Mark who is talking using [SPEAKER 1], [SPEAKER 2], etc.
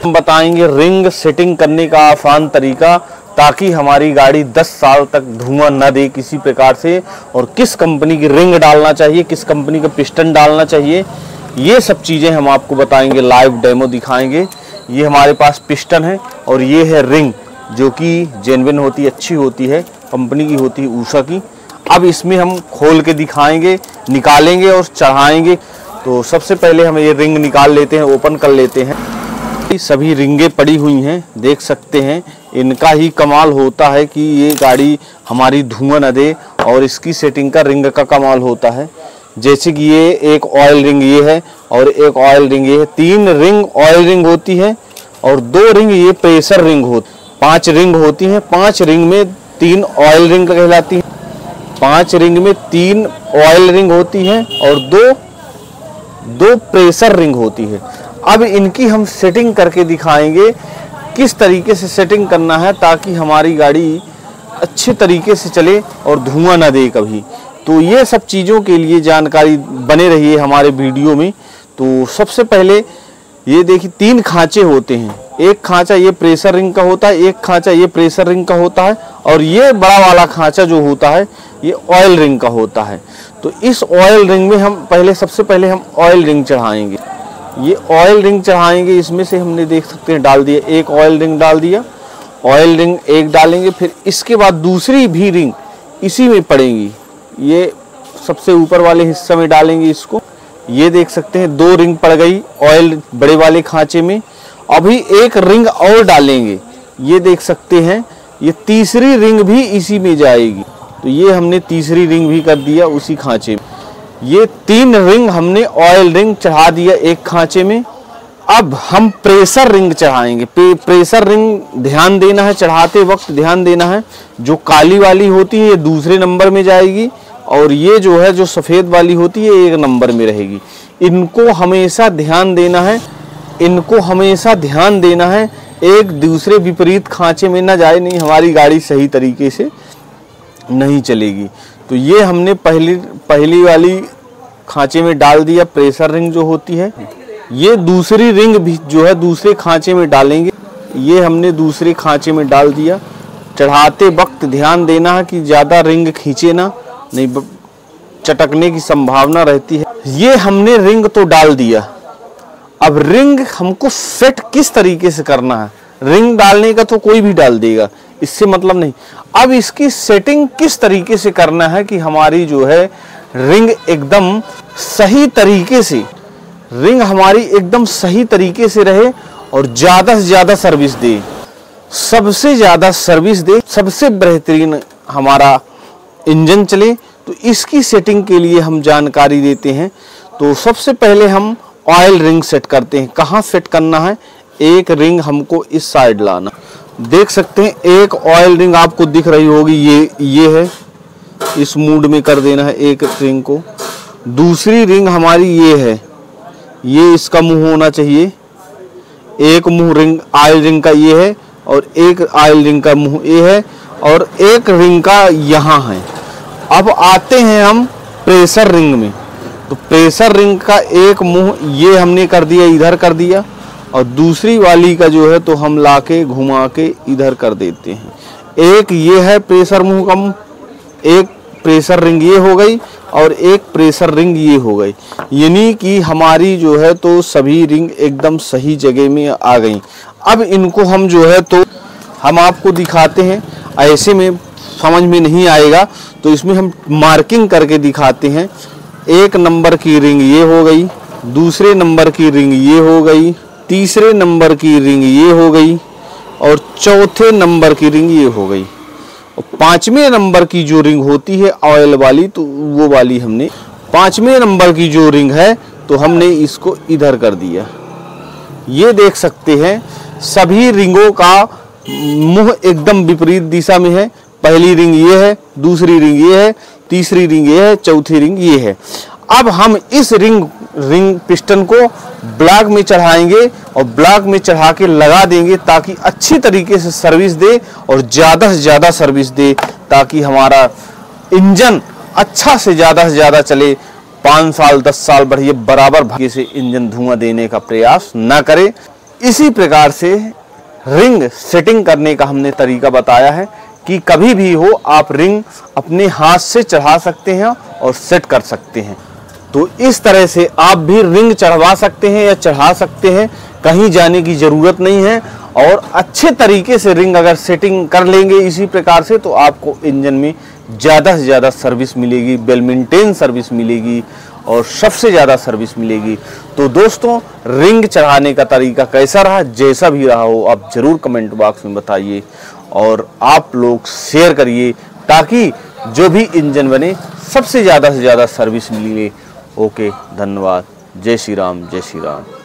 [SPEAKER 1] हम बताएंगे ring setting करने का आसान तरीका, ताकि हमारी गाड़ी 10 साल तक धुआं न दे किसी प्रकार से, और किस कंपनी की रिंग डालना चाहिए, किस कंपनी का पिस्टन डालना चाहिए, ये सब चीज़ें हम आपको बताएंगे, लाइव डेमो दिखाएंगे। ये हमारे पास पिस्टन है और ये है रिंग, जो कि जेन्युइन होती है, अच्छी होती है, कंपनी की होती है उषा की। अब इसमें हम खोल के दिखाएंगे, निकालेंगे और चढ़ाएंगे। तो सबसे पहले हम ये रिंग निकाल लेते हैं, ओपन कर लेते हैं। सभी रिंगें पड़ी हुई हैं, देख सकते हैं। इनका ही कमाल होता है कि ये गाड़ी हमारी धुआं न दे, और इसकी सेटिंग का रिंग का कमाल होता है। जैसे कि ये एक ऑयल रिंग ये है और एक ऑयल रिंग ये है। 3 रिंग ऑयल रिंग होती है और 2 रिंग ये प्रेशर रिंग होती। 5 रिंग होती हैं। 5 रिंग में 3 ऑयल रिंग कहलाती है। 5 रिंग में 3 ऑयल रिंग होती है और 2 प्रेशर रिंग होती है। अब इनकी हम सेटिंग करके दिखाएंगे किस तरीके से सेटिंग करना है, ताकि हमारी गाड़ी अच्छे तरीके से चले और धुआं ना दे कभी। तो ये सब चीज़ों के लिए जानकारी बने रही है हमारे वीडियो में। तो सबसे पहले ये देखिए 3 खांचे होते हैं। एक खांचा ये प्रेशर रिंग का होता है, एक खांचा ये प्रेशर रिंग का होता है, और ये बड़ा वाला खांचा जो होता है ये ऑयल रिंग का होता है। तो इस ऑयल रिंग में हम सबसे पहले हम ऑयल रिंग चढ़ाएंगे। ये ऑयल रिंग चढ़ाएंगे, इसमें से हमने देख सकते हैं डाल दिया, एक ऑयल रिंग डाल दिया, ऑयल रिंग एक डालेंगे। फिर इसके बाद दूसरी भी रिंग इसी में पड़ेंगी, ये सबसे ऊपर वाले हिस्से में डालेंगे इसको। ये देख सकते हैं 2 रिंग पड़ गई ऑयल बड़े वाले खांचे में। अभी एक रिंग और डालेंगे, ये देख सकते हैं, ये तीसरी रिंग भी इसी में जाएगी। तो ये हमने तीसरी रिंग भी कर दिया उसी खांचे में। ये 3 रिंग हमने ऑयल रिंग चढ़ा दिया एक खांचे में। अब हम प्रेशर रिंग चढ़ाएंगे। प्रेशर रिंग ध्यान देना है, चढ़ाते वक्त ध्यान देना है। जो काली वाली होती है ये दूसरे नंबर में जाएगी, और ये जो है जो सफ़ेद वाली होती है 1 नंबर में रहेगी। इनको हमेशा ध्यान देना है, इनको हमेशा ध्यान देना है, एक दूसरे विपरीत खांचे में ना जाए, नहीं हमारी गाड़ी सही तरीके से नहीं चलेगी। तो ये हमने पहली वाली खांचे में डाल दिया प्रेशर रिंग जो होती है। ये दूसरी रिंग भी जो है दूसरे खांचे में डालेंगे। ये हमने दूसरे खांचे में डाल दिया। चढ़ाते वक्त ध्यान देना है कि ज़्यादा रिंग खींचे ना, नहीं चटकने की संभावना रहती है। ये हमने रिंग तो डाल दिया। अब रिंग हमको सेट किस तरीके से करना है। रिंग डालने का तो कोई भी डाल देगा, इससे मतलब नहीं। अब इसकी सेटिंग किस तरीके से करना है कि हमारी जो है रिंग एकदम सही तरीके से, रिंग हमारी एकदम सही तरीके से रहे और ज़्यादा से ज़्यादा सर्विस दे, सबसे ज़्यादा सर्विस दे, सबसे बेहतरीन हमारा इंजन चले। तो इसकी सेटिंग के लिए हम जानकारी देते हैं। तो सबसे पहले हम ऑयल रिंग सेट करते हैं। कहाँ सेट करना है, एक रिंग हमको इस साइड लाना। देख सकते हैं एक ऑयल रिंग आपको दिख रही होगी, ये है, इस मूड में कर देना है एक रिंग को। दूसरी रिंग हमारी ये है, ये इसका मुंह होना चाहिए। एक मुंह रिंग ऑयल रिंग का ये है और एक ऑयल रिंग का मुंह ये है और एक रिंग का यहाँ है। अब आते हैं हम प्रेशर रिंग में। तो प्रेशर रिंग का एक मुंह ये हमने कर दिया, इधर कर दिया, और दूसरी वाली का जो है तो हम लाके घुमा के इधर कर देते हैं। एक ये है प्रेशर मुंह का मुंह, एक प्रेशर रिंग ये हो गई और एक प्रेशर रिंग ये हो गई। यानी कि हमारी जो है तो सभी रिंग एकदम सही जगह में आ गई। अब इनको हम जो है तो हम आपको दिखाते हैं, ऐसे में समझ में नहीं आएगा तो इसमें हम मार्किंग करके दिखाते हैं। 1 नंबर की रिंग ये हो गई, दूसरे नंबर की रिंग ये हो गई, तीसरे नंबर की रिंग ये हो गई और चौथे नंबर की रिंग ये हो गई। और 5वें नंबर की जो रिंग होती है ऑयल वाली, तो वो वाली हमने 5वें नंबर की जो रिंग है तो हमने इसको इधर कर दिया। ये देख सकते हैं सभी रिंगों का मुंह एकदम विपरीत दिशा में है। पहली रिंग ये है, दूसरी रिंग ये है, तीसरी रिंग ये है, चौथी रिंग ये है। अब हम इस रिंग पिस्टन को ब्लॉक में चढ़ाएंगे और ब्लॉक में चढ़ा के लगा देंगे, ताकि अच्छी तरीके से सर्विस दे और ज़्यादा से ज़्यादा सर्विस दे, ताकि हमारा इंजन अच्छा से ज़्यादा चले। 5 साल 10 साल बढ़िए बराबर भाग्य से इंजन धुआं देने का प्रयास ना करे। इसी प्रकार से रिंग सेटिंग करने का हमने तरीका बताया है कि कभी भी हो आप रिंग अपने हाथ से चढ़ा सकते हैं और सेट कर सकते हैं। तो इस तरह से आप भी रिंग चढ़वा सकते हैं या चढ़ा सकते हैं, कहीं जाने की ज़रूरत नहीं है। और अच्छे तरीके से रिंग अगर सेटिंग कर लेंगे इसी प्रकार से, तो आपको इंजन में ज़्यादा से ज़्यादा सर्विस मिलेगी, वेल मेंटेन सर्विस मिलेगी और सबसे ज़्यादा सर्विस मिलेगी। तो दोस्तों, रिंग चढ़ाने का तरीका कैसा रहा, जैसा भी रहा हो आप ज़रूर कमेंट बॉक्स में बताइए और आप लोग शेयर करिए, ताकि जो भी इंजन बने सबसे ज़्यादा से ज़्यादा सर्विस मिले। ओके, धन्यवाद। जय श्री राम, जय श्री राम।